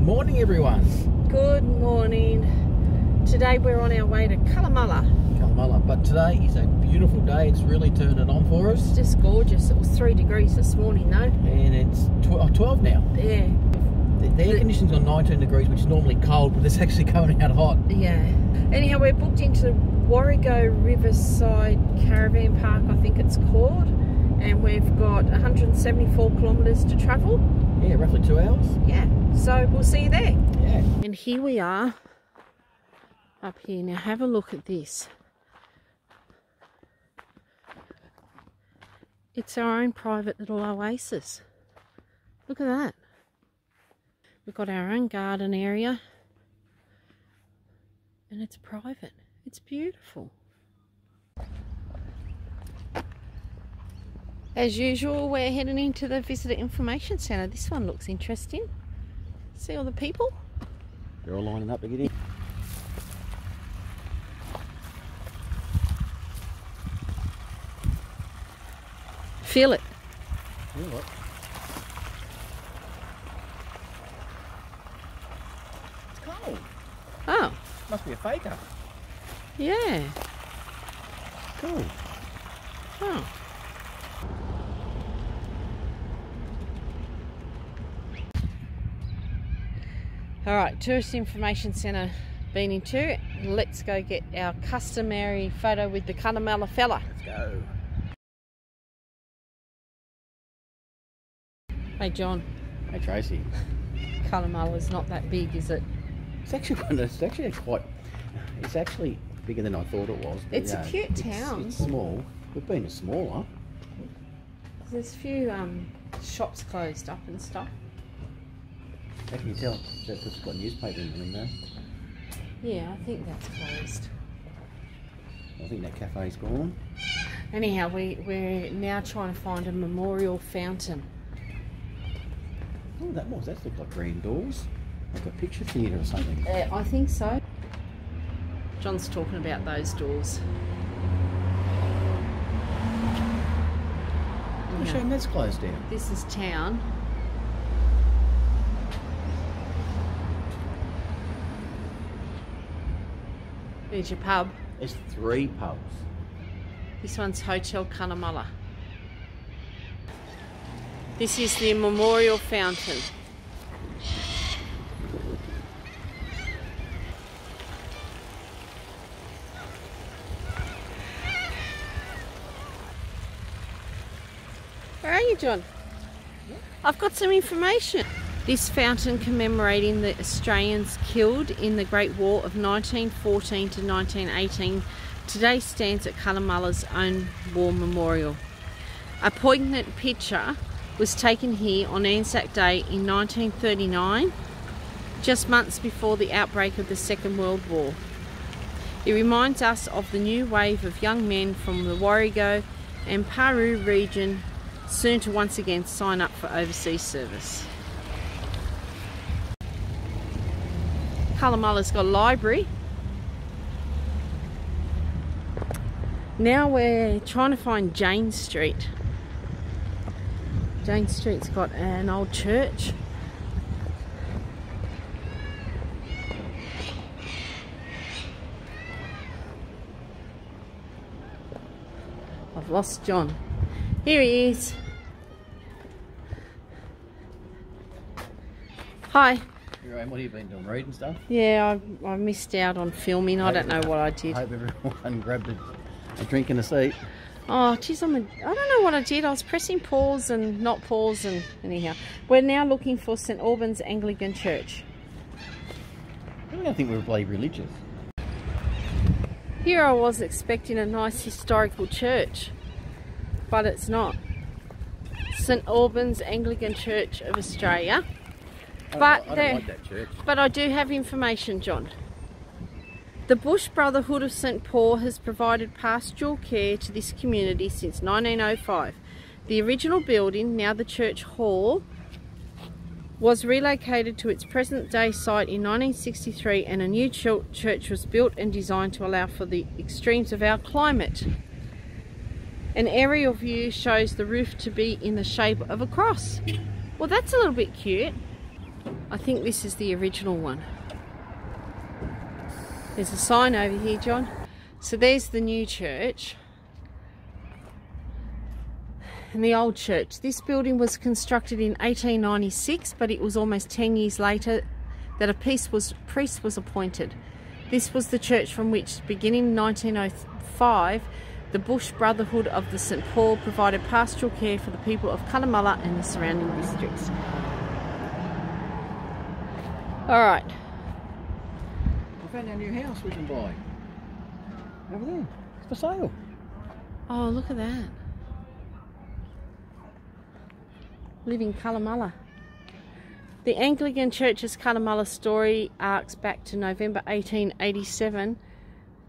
Good morning, everyone. Good morning. Today we're on our way to Cunnamulla. But today is a beautiful day. It's really turned it on for us. It's just gorgeous. It was 3 degrees this morning, though. And it's 12 now. Yeah. The air conditioning's on 19 degrees, which is normally cold, but it's actually coming out hot. Yeah. Anyhow, we're booked into the Warrego Riverside Caravan Park, I think it's called. And we've got 174 kilometres to travel. Yeah, roughly 2 hours. Yeah. So we'll see you there. Yeah. And here we are up here. Now have a look at this. It's our own private little oasis. Look at that. We've got our own garden area. And it's private. It's beautiful. As usual, we're heading into the Visitor Information Centre. This one looks interesting. See all the people? They're all lining up to get in. Feel it. Feel it. It's cold. Oh. Must be a faker. Yeah. Cool. Oh. Alright, Tourist Information Centre been into. Let's go get our customary photo with the Cunnamulla fella. Let's go. Hey John. Hey Tracy. Cunnamulla's not that big, is it? It's actually bigger than I thought it was. But It's a cute town. It's small. We've been to smaller. There's a few shops closed up and stuff. How can you tell? That's just got newspaper in them there. Yeah, I think that's closed. I think that cafe's gone. Anyhow, we're now trying to find a memorial fountain. Oh, that's looked like green doors. Like a picture theatre or something. I think so. John's talking about those doors. I'm showing that's closed down. This is town. There's your pub. There's 3 pubs. This one's Hotel Cunnamulla. This is the memorial fountain. Where are you, John? I've got some information. This fountain commemorating the Australians killed in the Great War of 1914 to 1918 today stands at Cunnamulla's own war memorial. A poignant picture was taken here on Anzac Day in 1939, just months before the outbreak of the Second World War. It reminds us of the new wave of young men from the Warrego and Paru region soon to once again sign up for overseas service. Cunnamulla's got a library. Now we're trying to find Jane Street. Jane Street's got an old church. I've lost John. Here he is. Hi. What have you been doing? Reading stuff? Yeah, I missed out on filming. I don't know what I did. I hope everyone grabbed a drink and a seat. Oh, geez, I don't know what I did. I was pressing pause and not pause, and anyhow. We're now looking for St Albans Anglican Church. I don't think we're bloody religious. Here I was expecting a nice historical church, but it's not. St Albans Anglican Church of Australia. I don't like that church. But I do have information, John. The Bush Brotherhood of St Paul has provided pastoral care to this community since 1905. The original building, now the church hall, was relocated to its present day site in 1963, and a new church was built and designed to allow for the extremes of our climate. An aerial view shows the roof to be in the shape of a cross. Well, that's a little bit cute. I think this is the original one. There's a sign over here, John. So there's the new church and the old church. This building was constructed in 1896, but it was almost 10 years later that a priest was appointed. This was the church from which, beginning in 1905, the Bush Brotherhood of the St. Paul provided pastoral care for the people of Cunnamulla and the surrounding districts. Alright. I found our new house we can buy. Over there. It's for sale. Oh, look at that. Live in Cunnamulla. The Anglican Church's Cunnamulla story arcs back to November 1887,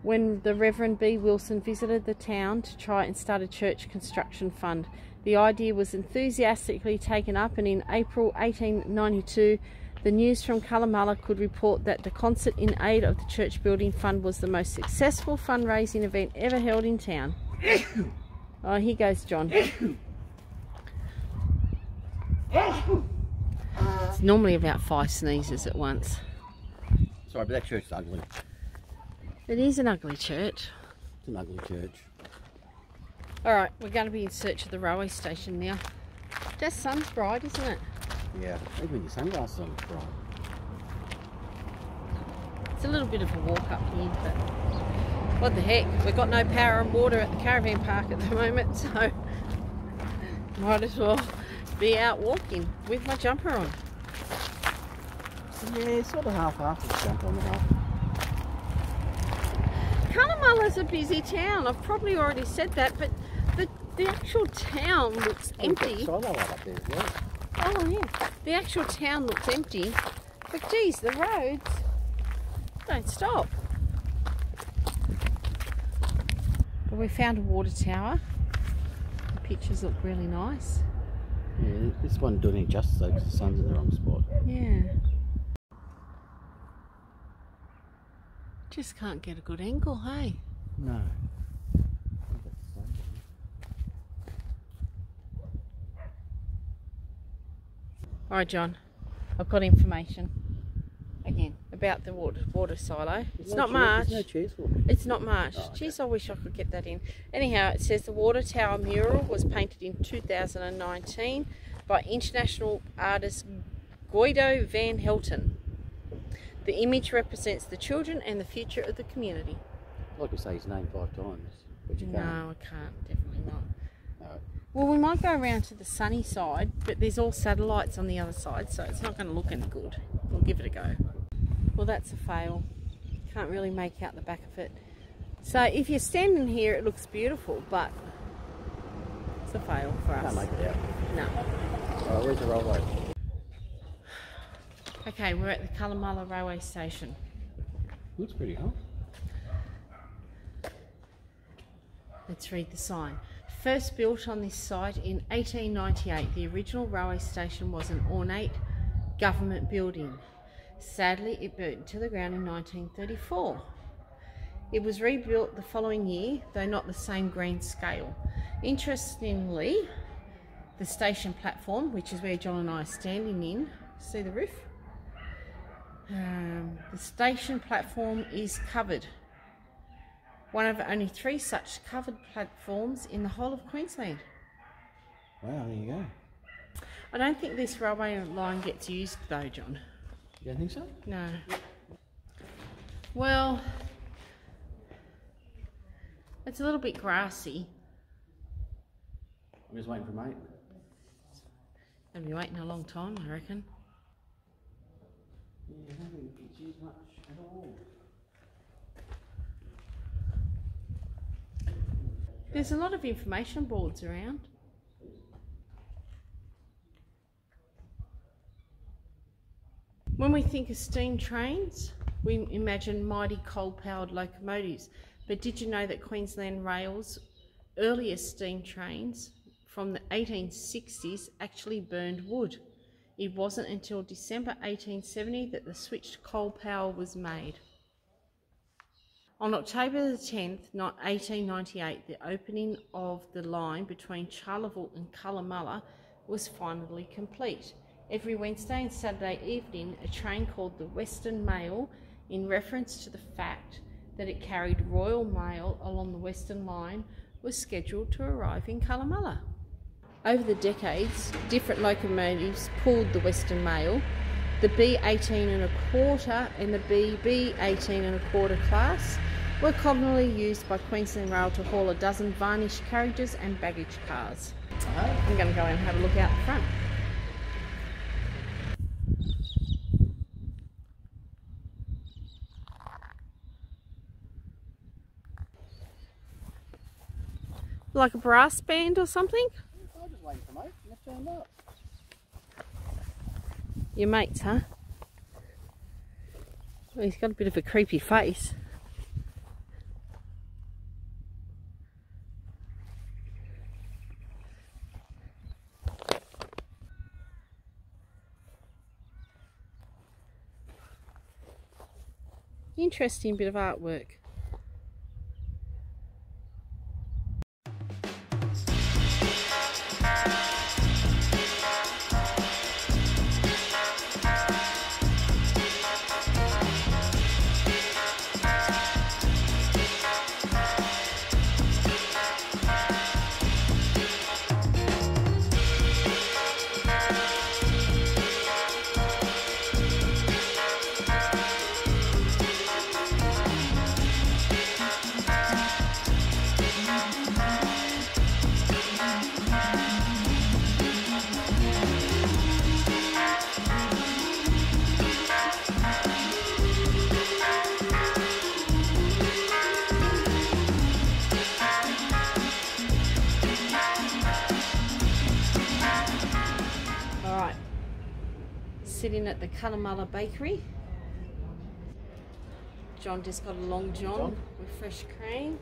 when the Reverend B. Wilson visited the town to try and start a church construction fund. The idea was enthusiastically taken up, and in April 1892, the News from Cunnamulla could report that the concert in aid of the church building fund was the most successful fundraising event ever held in town. Oh, here goes John. It's normally about 5 sneezes at once. Sorry, but that church is ugly. It is an ugly church. It's an ugly church. Alright, we're going to be in search of the railway station now. That sun's bright, isn't it? Yeah, even your sunglasses on it's bright. It's a little bit of a walk up here, but what the heck? We've got no power and water at the caravan park at the moment, so might as well be out walking with my jumper on. Yeah, sort of half-half with the jumper on the half. Cunnamulla's a busy town. I've probably already said that, but the actual town looks empty. Silo up there as well. Oh yeah, the actual town looks empty, but geez, the roads don't stop. But we found a water tower. The pictures look really nice. Yeah, this one doing it justice though because the sun's in the wrong spot. Yeah. Just can't get a good angle, hey? No. Alright John, I've got information again about the water silo. It's not much. There's no chairs for me. It's not much. Oh, okay. Jeez, I wish I could get that in. Anyhow, it says the water tower mural was painted in 2019 by international artist Guido van Helten. The image represents the children and the future of the community. I'd like to say his name 5 times, but you can't. No, I can't. Definitely not. No. Well, we might go around to the sunny side, but there's all satellites on the other side, so it's not going to look any good. We'll give it a go. Well, that's a fail. Can't really make out the back of it. So if you're standing here, it looks beautiful, but it's a fail for us. Can't make it out. No. Oh, where's the railway? Okay, we're at the Cunnamulla railway station. Looks pretty, huh? Let's read the sign. First built on this site in 1898, the original railway station was an ornate government building. Sadly, it burnt to the ground in 1934. It was rebuilt the following year, though not the same grand scale. Interestingly, the station platform, which is where John and I are standing in, see the roof? The station platform is covered. One of only 3 such covered platforms in the whole of Queensland. Wow, there you go. I don't think this railway line gets used though, John. You don't think so? No. Well, it's a little bit grassy. I'm just waiting for mate. Gonna be waiting a long time, I reckon. Yeah, I don't think it's used much at all. There's a lot of information boards around. When we think of steam trains, we imagine mighty coal-powered locomotives. But did you know that Queensland Rail's earliest steam trains from the 1860s actually burned wood? It wasn't until December 1870 that the switch to coal power was made. On October the 10th, 1898, the opening of the line between Charleville and Cunnamulla was finally complete. Every Wednesday and Saturday evening, a train called the Western Mail, in reference to the fact that it carried royal mail along the Western Line, was scheduled to arrive in Cunnamulla. Over the decades, different locomotives pulled the Western Mail. The B18 1/4 and the BB18 1/4 class were commonly used by Queensland Rail to haul a dozen varnished carriages and baggage cars. I'm going to go and have a look out the front. Like a brass band or something? I was just waiting for mate, and they turned up. Your mates, huh? Well, he's got a bit of a creepy face. Interesting bit of artwork. Sitting at the Cunnamulla Bakery. John just got a long john with fresh cream.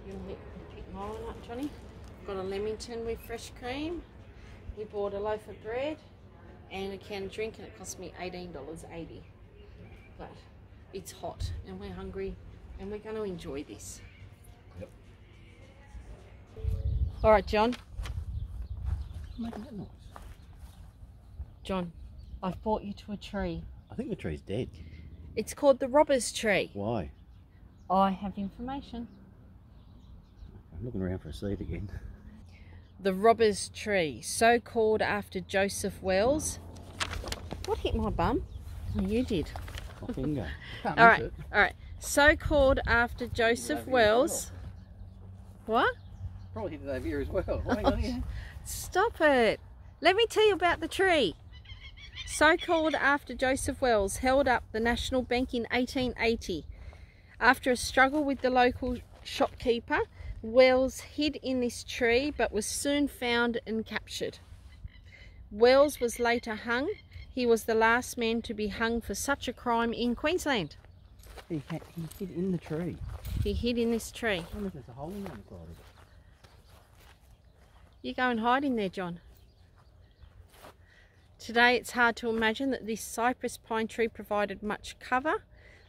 You want to pick my one up, Johnny? Got a Leamington with fresh cream. We bought a loaf of bread and a can of drink, and it cost me $18.80. But it's hot and we're hungry and we're going to enjoy this. Yep. All right, John. What's making that noise? John, I've brought you to a tree. I think the tree's dead. It's called the robber's tree. Why? I have information. I'm looking around for a seat again. The robber's tree, so called after Joseph Wells. What hit my bum? Oh, you did. My finger. Can't all miss right, it. all right. So called after Joseph Wells. What? Probably hit it over here as well. Hang on here. Stop it. Let me tell you about the tree. So called after Joseph Wells held up the National Bank in 1880. After a struggle with the local shopkeeper, Wells hid in this tree but was soon found and captured. Wells was later hung. He was the last man to be hung for such a crime in Queensland. He hid in the tree. He hid in this tree. I wonder if there's a hole in the side of it. You go and hide in there, John. Today it's hard to imagine that this cypress pine tree provided much cover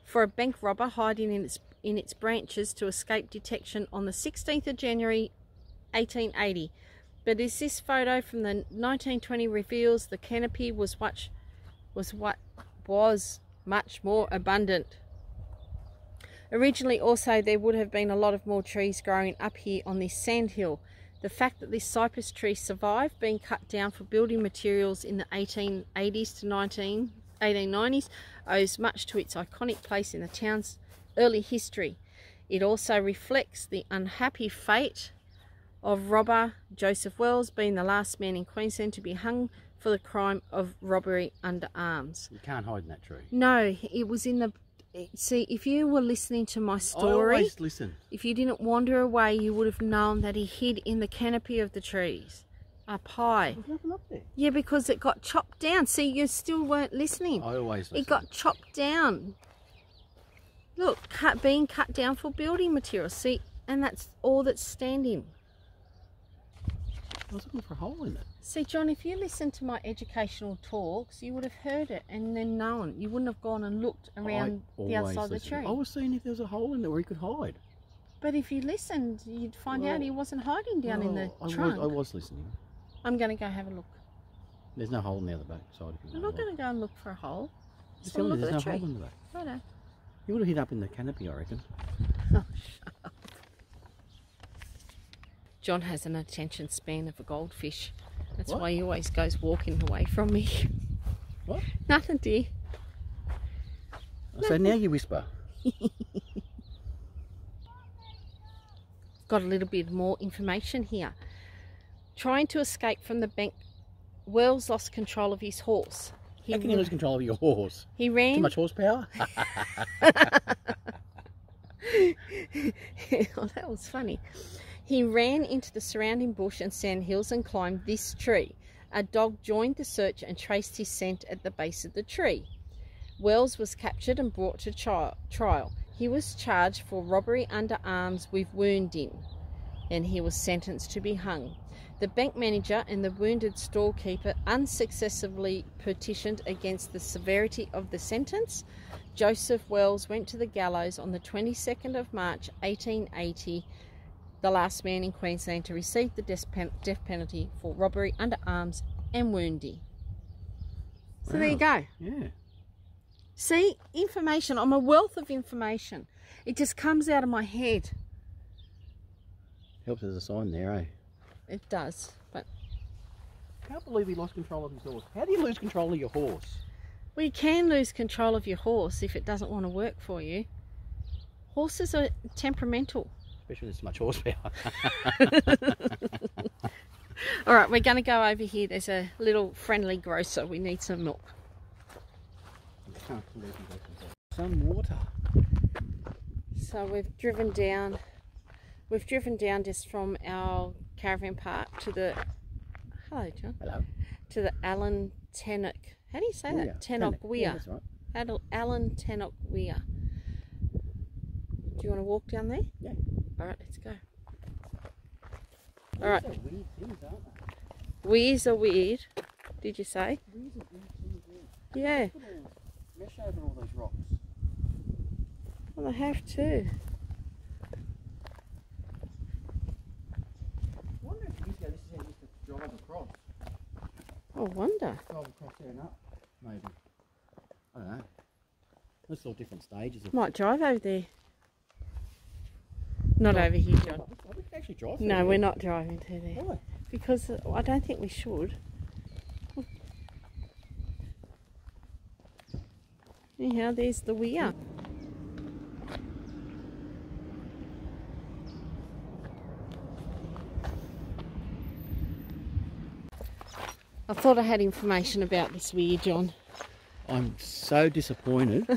for a bank robber hiding in its branches to escape detection on the 16th of January 1880. But as this photo from the 1920 reveals, the canopy was much more abundant. Originally also there would have been a lot of more trees growing up here on this sand hill. The fact that this cypress tree survived being cut down for building materials in the 1880s to 1890s owes much to its iconic place in the town's early history. It also reflects the unhappy fate of robber Joseph Wells, being the last man in Queensland to be hung for the crime of robbery under arms. You can't hide in that tree. No, it was in the... See, if you were listening to my story, I always listen. If you didn't wander away, you would have known that he hid in the canopy of the trees up high. There's nothing up there. Yeah, because it got chopped down. See, you still weren't listening. I always listen. It got chopped down. Look, being cut down for building materials. See, and that's all that's standing. I was looking for a hole in it. See, John, if you listened to my educational talks, you would have heard it and then known. You wouldn't have gone and looked around the outside of the tree. I was seeing if there was a hole in there where he could hide. But if you listened, you'd find out he wasn't hiding down in the trunk. I was listening. I'm going to go have a look. There's no hole in the other back side. I'm not going to go and look for a hole. Just tell me there's no hole in the back. Righto. You would have hit up in the canopy, I reckon. Oh, shut up. John has an attention span of a goldfish. That's why he always goes walking away from me. What? Nothing, dear. So now you whisper. Got a little bit more information here. Trying to escape from the bank, Wells lost control of his horse. How can you lose control of your horse? He ran. Too much horsepower? Oh, that was funny. He ran into the surrounding bush and sandhills and climbed this tree. A dog joined the search and traced his scent at the base of the tree. Wells was captured and brought to trial. He was charged for robbery under arms with wounding, and he was sentenced to be hung. The bank manager and the wounded storekeeper unsuccessfully petitioned against the severity of the sentence. Joseph Wells went to the gallows on the 22nd of March 1880, the last man in Queensland to receive the death penalty for robbery under arms and wounding. So there you go. Yeah. See, information. I'm a wealth of information. It just comes out of my head. Helps as a sign there, eh? It does, but... I can't believe he lost control of his horse. How do you lose control of your horse? Well, you can lose control of your horse if it doesn't want to work for you. Horses are temperamental. Especially with so much horsepower. All right, we're going to go over here. There's a little friendly grocer. We need some milk. Some water. So we've driven down just from our caravan park to the... Hello, John. Hello. To the Alan Tennock. How do you say that? Tennock Weir. Yeah, that's right. Alan Tennock Weir. Do you want to walk down there? Yeah. All right, let's go. All right. Weird things, aren't they? Weirs are weird. Did you say? Weird things, Yeah. Mesh over all those rocks. Well, they have too. I wonder if this is how you used to drive across. I wonder. Drive across there and up, maybe. I don't know. There's all different stages. Might drive over there. Not over here, John. We could actually drive. No, we're not driving to there. Why? Because I don't think we should. Anyhow, there's the weir. I thought I had information about this weir, John. I'm so disappointed. I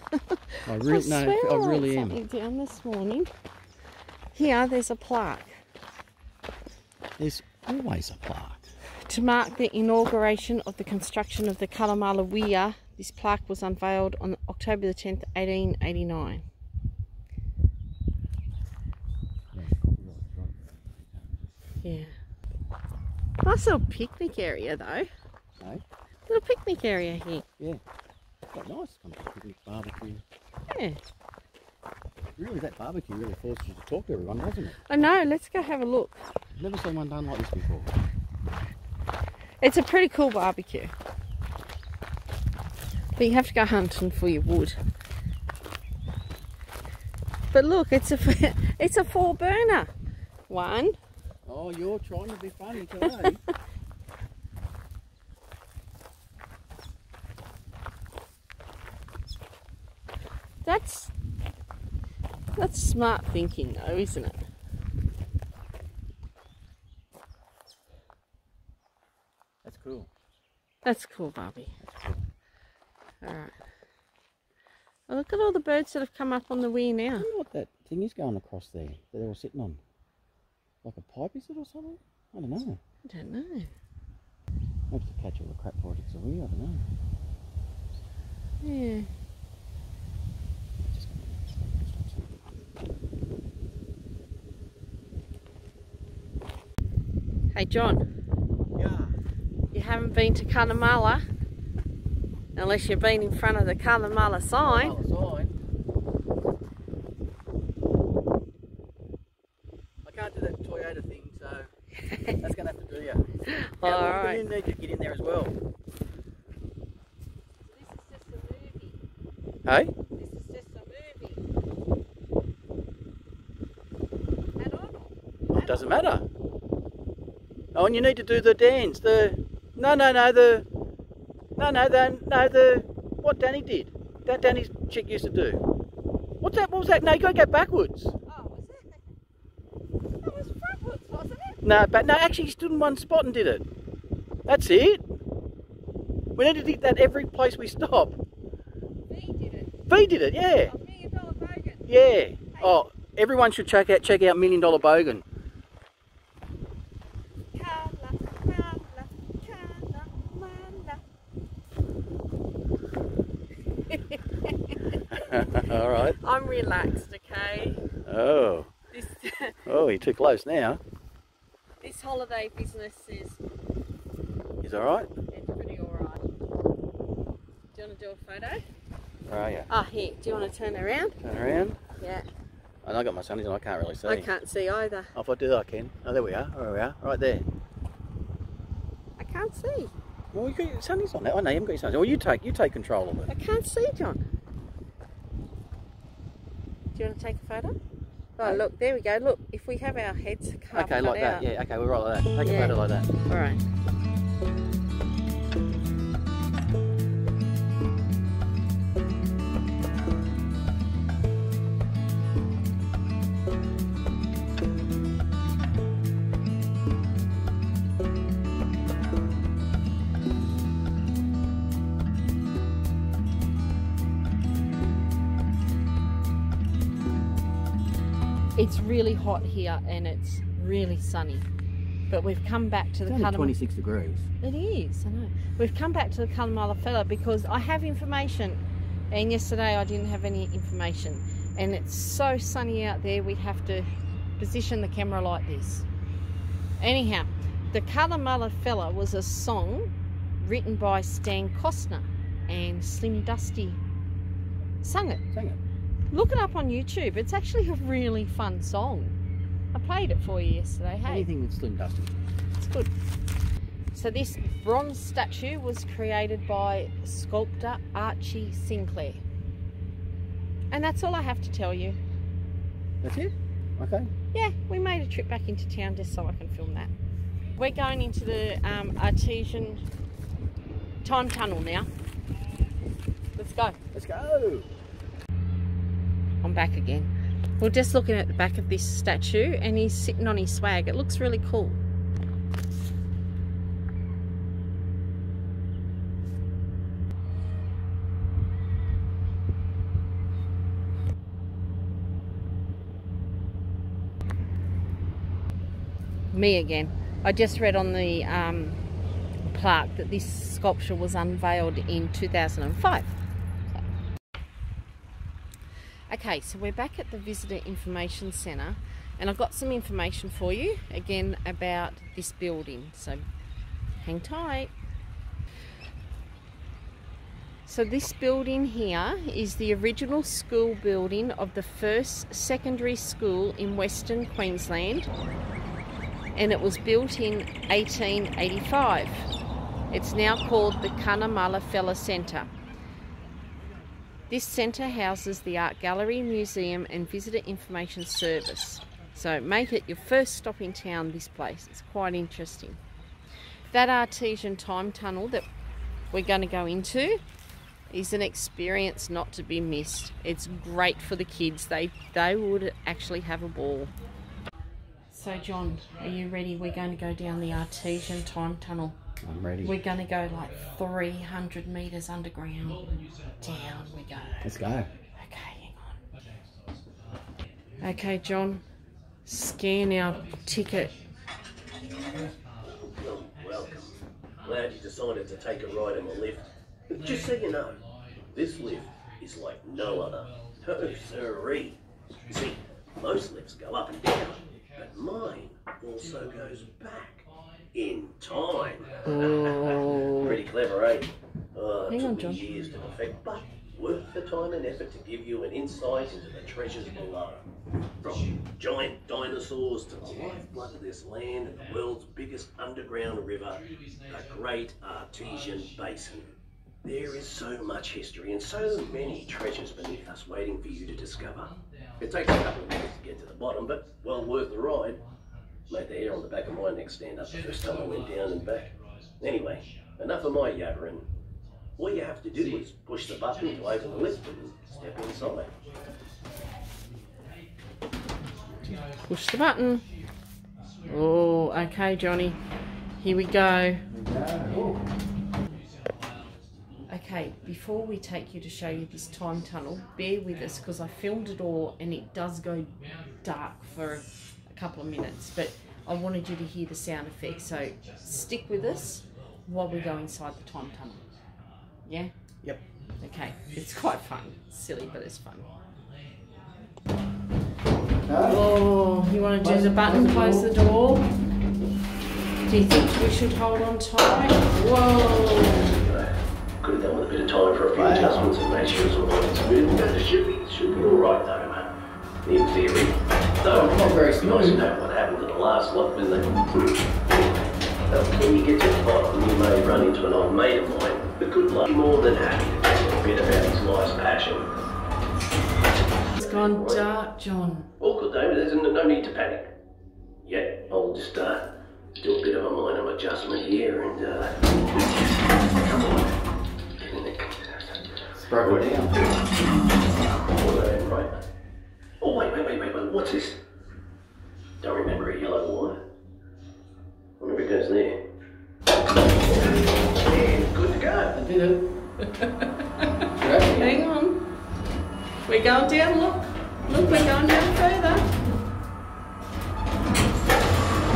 I really wrote am. something down this morning. Here, there's a plaque There's always a plaque. to mark the inauguration of the construction of the Cunnamulla Weir. This plaque was unveiled on October the 10th, 1889. Yeah. Nice little picnic area though. No? Little picnic area here. Yeah. Quite nice. Kind of picnic, barbecue. Yeah. Really, that barbecue really forces you to talk to everyone, doesn't it? I know, let's go have a look. I've never seen one done like this before. It's a pretty cool barbecue. But you have to go hunting for your wood. But look, it's a 4-burner. One. Oh, you're trying to be funny today. That's smart thinking though, isn't it? That's cool. That's cool, Barbie. That's cool. Alright. Well, look at all the birds that have come up on the weir now. I wonder what that thing is going across there that they're all sitting on. Like a pipe, is it, or something? I don't know. I don't know. Maybe to catch all the crap projects away, I don't know. Yeah. Hey John, Yeah. you haven't been to Cunnamulla unless you've been in front of the Cunnamulla sign. I can't do that Toyota thing, so that's going to have to do you. Alright. You need to get in there as well. Hey? This is just a movie. Add on. It doesn't matter. Oh, and you need to do the dance. What Danny did. That Danny's chick used to do. What's that? What was that? No, you got to go backwards. Oh, was it? That was frontwards, wasn't it? No, but no, actually he stood in one spot and did it. That's it. We need to do that every place we stop. V did it. V did it, yeah. $1 million bogan. Yeah. Hey. Oh, everyone should check out $1 Million Bogan. All right. I'm relaxed, okay? Oh. Oh, you're too close now. This holiday business is all right? it's pretty all right. Do you want to do a photo? Where are you? Ah, here. Do you want to turn around? Turn around. Yeah. And I got my sunnies on, I can't really see. I can't see either. Oh, if I do that, I can. Oh, there we are. There we are. Right there. I can't see. Well, you got your sunnies on. Oh no, you haven't got your sunnies on. Well, you take control of it. I can't see, John. Do you want to take a photo? Oh, look, there we go. Look, if we have our heads half Okay, cut like that. out. Yeah, okay, we're right like that. Take a photo like that. All right. It's really hot here and it's really sunny, but we've come back to the It's only 26 degrees. It is, I know. We've come back to the Cunnamulla because I have information, and yesterday I didn't have any information, and it's so sunny out there we have to position the camera like this. Anyhow, the Cunnamulla was a song written by Stan Costner, and Slim Dusty sung it. Look it up on YouTube. It's actually a really fun song. I played it for you yesterday. Hey, Anything with Slim Dusty. it's good. So this bronze statue was created by sculptor Archie Sinclair. And that's all I have to tell you. That's it? Okay. Yeah, we made a trip back into town just so I can film that. We're going into the Artesian Time Tunnel now. Let's go. Let's go. I'm back again. We're just looking at the back of this statue and he's sitting on his swag. It looks really cool. Me again. I just read on the plaque that this sculpture was unveiled in 2005. Okay, so we're back at the Visitor Information Centre and I've got some information for you again about this building, so hang tight. So this building here is the original school building of the first secondary school in Western Queensland, and it was built in 1885. It's now called the Cunnamulla Centre. This centre houses the Art Gallery, Museum and Visitor Information Service. So make it your first stop in town, this place. It's quite interesting. That Artesian Time Tunnel that we're going to go into is an experience not to be missed. It's great for the kids. They would actually have a ball. So John, are you ready? We're going to go down the Artesian Time Tunnel. I'm ready. We're going to go like 300 metres underground. Down we go. Let's go. Okay, hang on. Okay, John, scan our ticket. Welcome. Glad you decided to take a ride in the lift. Just so you know, this lift is like no other. Oh, sirree. You see, most lifts go up and down, but mine also goes back. In time. Oh. Pretty clever, eh? Hang on, took John. me years to perfect, but worth the time and effort to give you an insight into the treasures below. From giant dinosaurs to the lifeblood of this land and the world's biggest underground river, the Great Artesian Basin. There is so much history and so many treasures beneath us waiting for you to discover. It takes a couple of minutes to get to the bottom, but well worth the ride. Made the hair on the back of my neck stand up the first time I went down and back. Anyway, enough of my yabbering. All you have to do is push the button to open the lift and step inside. Push the button. Oh, okay, Johnny. Here we go. Okay, before we take you to show you this time tunnel, bear with us because I filmed it all and it does go dark for a couple of minutes, but I wanted you to hear the sound effects, so stick with us while we go inside the time tunnel. Yeah? Yep. Okay, it's quite fun. It's silly, but it's fun. Oh, you want to do the button, close the door? Do you think we should hold on tight? Whoa! Could have done with a bit of time for a few adjustments and make sure it's all right. It should be alright though, man. In theory. Though, not very nice smooth. to know what happened to the last lot when they... When you get to the bottom, you may run into an old mate of mine, but good luck. More than happy to tell you a bit about his life's passion. It's gone dark, John. All good though, there's no need to panic. Yeah, I'll just do a bit of a minor adjustment here and come on. Broke it down. Right. Oh wait, what's this? Don't remember a yellow wire. Wonder if it goes there. Yeah, good to go. I did it. Hang on. We're going down, look. Look, we're going down further.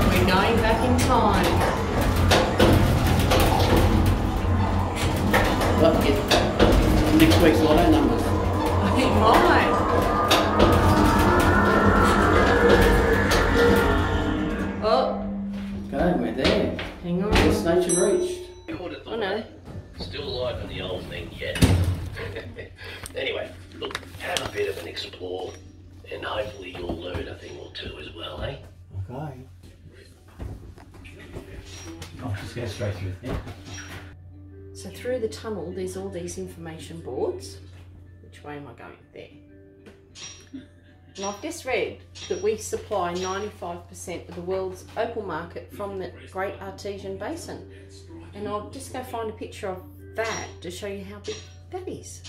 We're going back in time. Well, get next week's lotto numbers. It might. Oh. Okay, we're there. Hang on. Destination reached. Oh no. Still alive in the old thing yet. Anyway, look, have a bit of an explore, and hopefully you'll learn a thing or two as well, eh? Okay. I'll just go straight through it. So through the tunnel, there's all these information boards. Which way am I going? There. And I've just read that we supply 95% of the world's opal market from the Great Artesian Basin. And I'll just go find a picture of that to show you how big that is.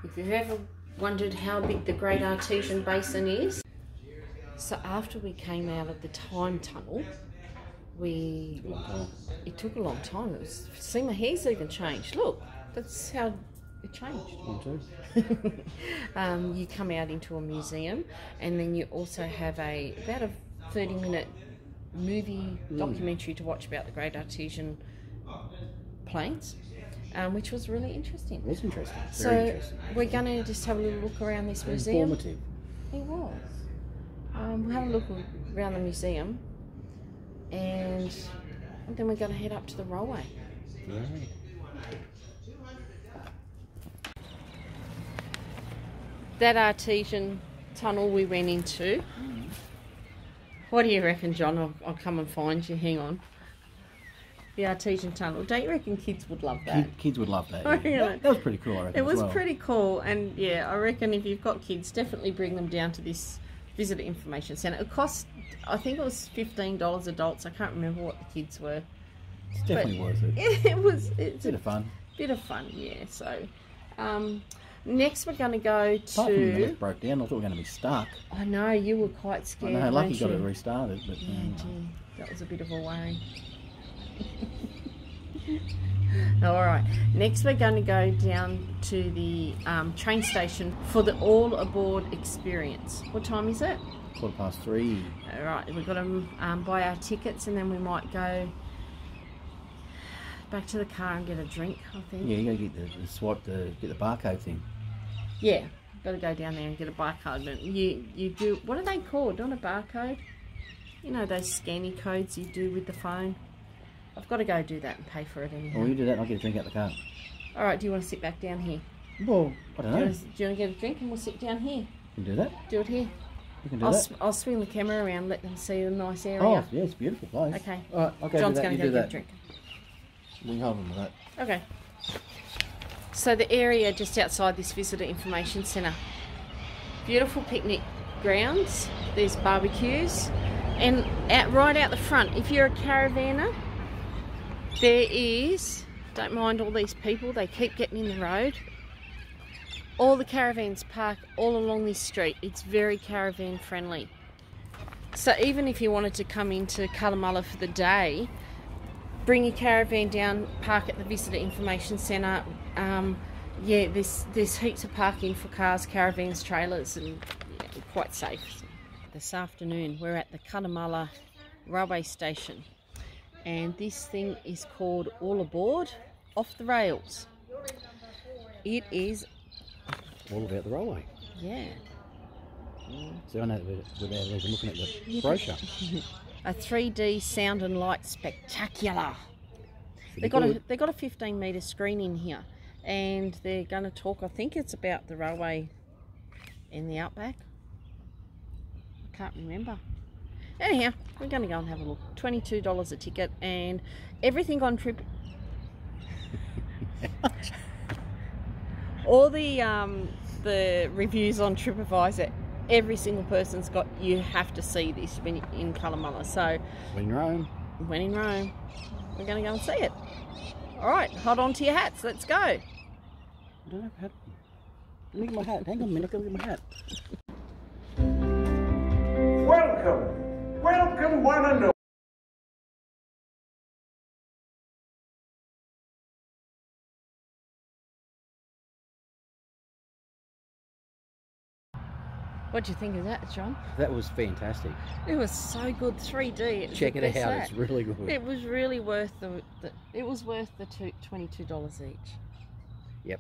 If you've ever wondered how big the Great Artesian Basin is. So after we came out of the time tunnel, it took a long time. See, my hair's even changed. Look, that's how it changed. You come out into a museum, and then you also have about a 30-minute movie documentary to watch about the Great Artesian plains, which was really interesting. It was interesting. So Very interesting. we're going to just have a little look around this museum. Informative. It was. We'll have a look around the museum, and then we're going to head up to the railway. Yeah. That Artesian tunnel we went into. What do you reckon, John? I'll come and find you. Hang on. The Artesian tunnel. Don't you reckon kids would love that? Kids would love that. Oh, Yeah. yeah. That was pretty cool, I reckon. It was as well. pretty cool, and yeah, I reckon if you've got kids, definitely bring them down to this visitor information centre. It cost, I think it was $15 adults. I can't remember what the kids were. It's definitely worth it. It's Bit of fun. Bit of fun, yeah. So, next we're going to go Apart from the to. lift broke down, I thought we were going to be stuck. I know you were quite scared. I know, lucky weren't got you? it restarted, but Yeah, gee, that was a bit of a worry. All right. Next, we're going to go down to the train station for the all aboard experience. What time is it? 3:15. All right. We've got to buy our tickets, and then we might go back to the car and get a drink. I think. Yeah, you got to get the swipe to get the barcode thing. Yeah. Got to go down there and get a barcode. And you do. What are they called? Not a barcode. You know those scanny codes you do with the phone. I've got to go do that and pay for it anyhow. Oh, you do that and I'll get a drink out the car. All right, do you want to sit back down here? Well, I don't know. Do you want to get a drink and we'll sit down here? You can do that. Do it here. You can do that. I'll swing the camera around, let them see the nice area. Oh, yeah, it's a beautiful place. Okay. All right, I'll go John's do that. going You to do go get that. a drink. We hold on to that. Okay. So the area just outside this visitor information centre. Beautiful picnic grounds. There's barbecues. And right out the front, if you're a caravaner, there is, don't mind all these people, they keep getting in the road. All the caravans park all along this street. It's very caravan friendly. So even if you wanted to come into Cunnamulla for the day, bring your caravan down, park at the Visitor Information Centre. Yeah, there's heaps of parking for cars, caravans, trailers, and yeah, quite safe. This afternoon we're at the Cunnamulla railway station, and this thing is called All Aboard, Off the Rails. It is all about the railway. Yeah. So I know without even looking at the brochure. A 3D sound and light spectacular. They've got a 15-metre screen in here, and they're going to talk. I think it's about the railway in the outback. I can't remember. Anyhow, we're going to go and have a look. $22 a ticket, and everything on trip. All the reviews on TripAdvisor, every single person's got, you have to see this when you're in Cunnamulla. So when in Rome, we're going to go and see it. All right, hold on to your hats. Let's go. I don't have a hat. Let me get my hat. Hang on a minute. I'll get my hat. Welcome one and all. What do you think of that, John? That was fantastic. It was so good, 3D. Check it out. It's really good. It was really worth the $22 each. Yep.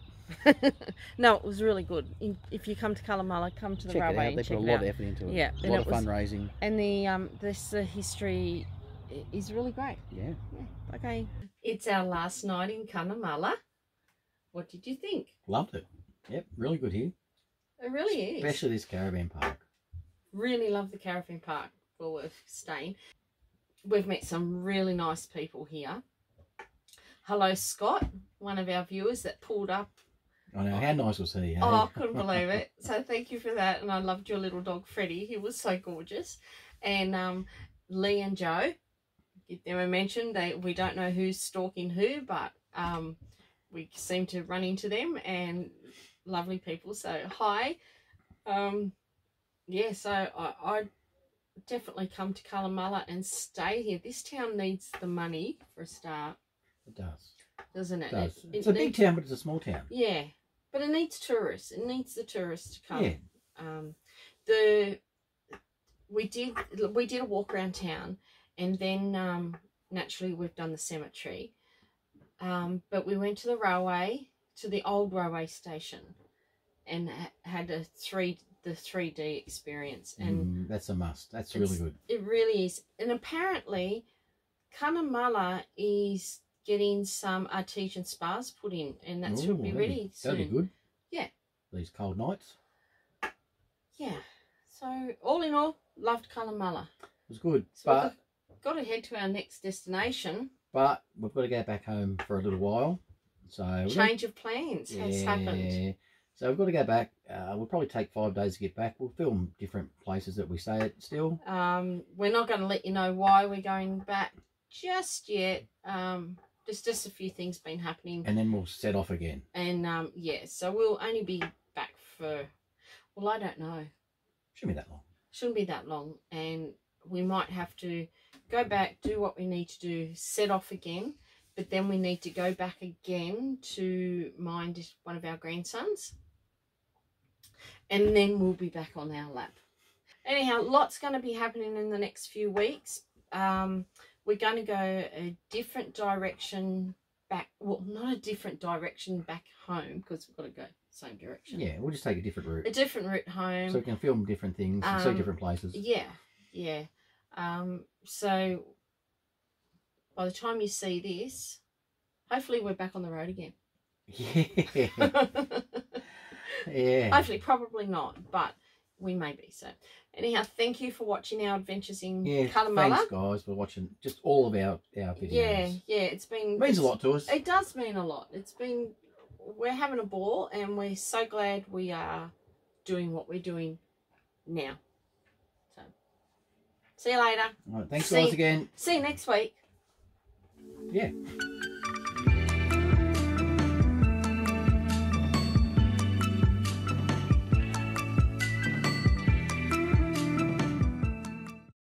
No, it was really good. If you come to Cunnamulla, come to the railway and check it out. They put a lot of effort into it. Yeah, a lot of fundraising. And the history is really great. Yeah. Okay. It's our last night in Cunnamulla. What did you think? Loved it. Yep, really good here. It really is. Especially this caravan park. Really love the caravan park. Well worth staying. We've met some really nice people here. Hello, Scott, one of our viewers that pulled up. I know, how nice was he? Hey? Oh, I couldn't believe it. So thank you for that. And I loved your little dog, Freddie. He was so gorgeous. And Lee and Joe, give them a mention. We don't know who's stalking who, but we seem to run into them, and lovely people. So hi. Yeah, so I definitely come to Cunnamulla and stay here. This town needs the money for a start. It does. Doesn't it? It does. It's a big town, but it's a small town. Yeah, but it needs tourists. It needs the tourists to come. Yeah. We did a walk around town, and then naturally we've done the cemetery. But we went to the railway, to the old railway station, and had the 3D experience. And that's a must. That's really good. It really is. And apparently Cunnamulla is getting some artesian spas put in, and that should be ready soon. That'd be good. Yeah. These cold nights. Yeah. So all in all, loved Cunnamulla. It was good, So but we've got to head to our next destination. But we've got to go back home for a little while. So change of plans has happened. So we've got to go back. We'll probably take 5 days to get back. We'll film different places that we stay at still. We're not going to let you know why we're going back just yet. There's just a few things been happening. And then we'll set off again. And yeah, so we'll only be back for, well, I don't know. Shouldn't be that long. Shouldn't be that long. And we might have to go back, do what we need to do, set off again. But then we need to go back again to mind one of our grandsons. And then we'll be back on our lap. Anyhow, lots going to be happening in the next few weeks. We're going to go a different direction back. Well, not a different direction back home, because we've got to go same direction. Yeah, we'll just take a different route. A different route home. So we can film different things and see different places. Yeah, yeah. So by the time you see this, hopefully we're back on the road again. Yeah. Yeah. Hopefully, probably not, but we may be. So anyhow, thank you for watching our adventures in Yeah, Cunnamulla. thanks guys for watching just all of our videos. Yeah, it's been... It means a lot to us. It does mean a lot. We're having a ball, and we're so glad we are doing what we're doing now. So, see you later. All right, thanks guys again. See you next week. Yeah.